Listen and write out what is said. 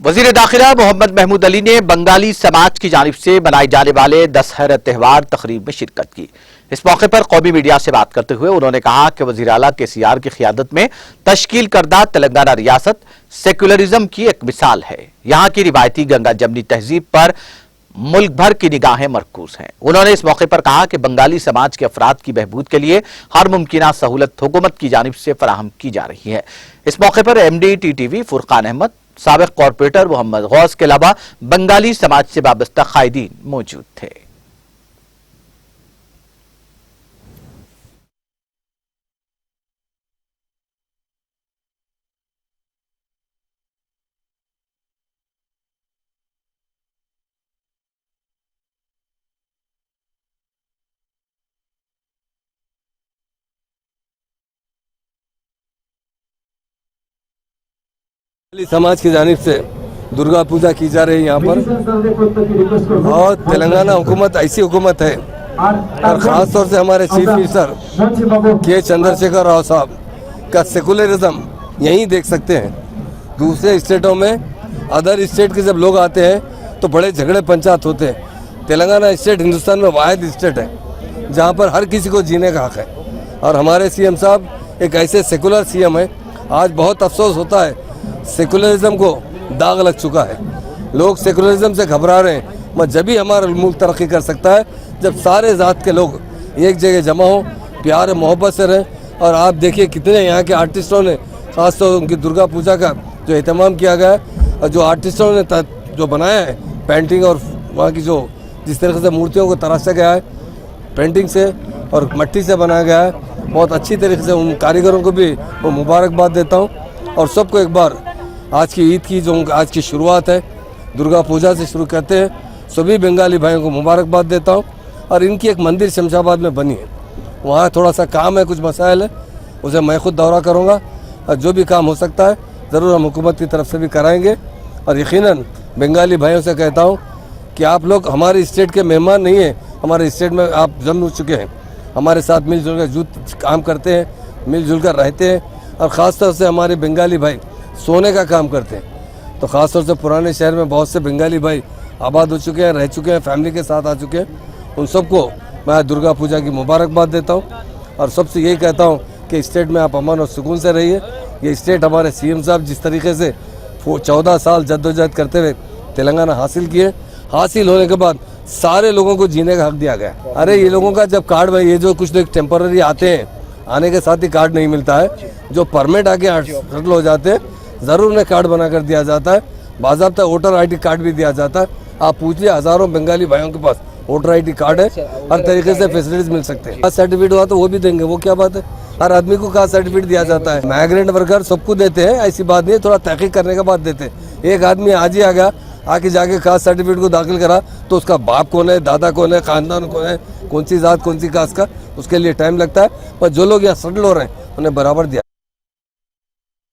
वजीर दाखिला मोहम्मद महमूद अली ने बंगाली समाज की जानिब से मनाए जाने वाले दशहरा त्यौहार तकरीब में शिरकत की। इस मौके पर कौमी मीडिया से बात करते हुए उन्होंने कहा कि वजीर आला KCR की क़ियादत में तश्कील करदा तेलंगाना रियासत सेक्युलरिज्म की एक मिसाल है। यहाँ की रिवायती गंगा जमनी तहजीब पर मुल्क भर की निगाहें मरकूज हैं। उन्होंने इस मौके पर कहा कि बंगाली समाज के अफराद की बहबूद के लिए हर मुमकिन सहूलत हुकूमत की जानिब से फराहम की जा रही है। इस मौके पर MD TTV फुरकान अहमद, साबिक कॉरपोरेटर मोहम्मद गौस के अलावा बंगाली समाज से वाबस्ता कायदीन मौजूद थे। समाज की जानिब से दुर्गा पूजा की जा रही है यहाँ पर, और तेलंगाना हुकूमत ऐसी हुकूमत है और ख़ास तौर से हमारे चीफ मिनिस्टर के चंद्रशेखर राव साहब का सेकुलरिज्म यहीं देख सकते हैं। दूसरे स्टेटों में अदर स्टेट के जब लोग आते हैं तो बड़े झगड़े पंचायत होते हैं। तेलंगाना स्टेट हिंदुस्तान में वाहिद स्टेट है जहाँ पर हर किसी को जीने का हक है, और हमारे CM साहब एक ऐसे सेकुलर CM है। आज बहुत अफसोस होता है, सेकुलरिज्म को दाग लग चुका है, लोग सेकुलरिज्म से घबरा रहे हैं। मगर जब भी हमारा मुल्क तरक्की कर सकता है जब सारे ज़ात के लोग एक जगह जमा हो, प्यार मोहब्बत से रहें। और आप देखिए कितने यहाँ के आर्टिस्टों ने, खासतौर उनकी दुर्गा पूजा का जो एहतमाम किया गया है और जो आर्टिस्टों ने जो बनाया है पेंटिंग, और वहाँ की जो जिस तरीके से मूर्तियों को तराशा गया है पेंटिंग से और मिट्टी से बनाया गया है, बहुत अच्छी तरीके से उन कारीगरों को भी वो मुबारकबाद देता हूँ। और सबको एक बार आज की ईद की जो आज की शुरुआत है दुर्गा पूजा से शुरू करते हैं, सभी बंगाली भाइयों को मुबारकबाद देता हूँ। और इनकी एक मंदिर शमशाबाद में बनी है, वहाँ थोड़ा सा काम है, कुछ मसाइल है, उसे मैं खुद दौरा करूँगा और जो भी काम हो सकता है ज़रूर हम हुकूमत की तरफ से भी कराएंगे। और यकीनन बंगाली भाइयों से कहता हूँ कि आप लोग हमारे स्टेट के मेहमान नहीं हैं, हमारे स्टेट में आप जन्म चुके हैं, हमारे साथ मिलजुल कर जुट काम करते हैं, मिलजुल कर रहते हैं। और ख़ास तौर से हमारे बंगाली भाई सोने का काम करते हैं, तो ख़ास तौर से पुराने शहर में बहुत से बंगाली भाई आबाद हो चुके हैं, रह चुके हैं, फैमिली के साथ आ चुके हैं। उन सबको मैं दुर्गा पूजा की मुबारकबाद देता हूँ और सबसे यही कहता हूँ कि स्टेट में आप अमन और सुकून से रहिए। ये स्टेट हमारे CM साहब जिस तरीके से 14 साल जद्दोजहद करते हुए तेलंगाना हासिल किए, हासिल होने के बाद सारे लोगों को जीने का हक दिया गया। अरे ये लोगों का जब कार्ड में, ये जो कुछ लोग टेम्पररी आते हैं, आने के साथ ही कार्ड नहीं मिलता है, जो परमिट आके सेटल हो जाते हैं ज़रूर उन्हें कार्ड बना कर दिया जाता है, बाज़ाब्ता वोटर ID कार्ड भी दिया जाता है। आप पूछिए हज़ारों बंगाली भाइयों के पास वोटर ID कार्ड है, हर तरीके से फैसिलिटीज मिल सकते हैं। कास्ट सर्टिफिकेट हुआ तो वो भी देंगे, वो क्या बात है, हर आदमी को कास्ट सर्टिफिकेट दिया जाता है। माइग्रेंट वर्कर सबको देते हैं, ऐसी बात नहीं है, थोड़ा तहकीक करने के बाद देते हैं। एक आदमी आज ही आ गया, आके जाके कास्ट सर्टिफिकेट को दाखिल करा तो उसका बाप कौन है, दादा कौन है, खानदान कौन है, कौन सी जात कौन सी कास्ट का, उसके लिए टाइम लगता है। पर जो लोग यहाँ सेटल हो रहे हैं उन्हें बराबर दिया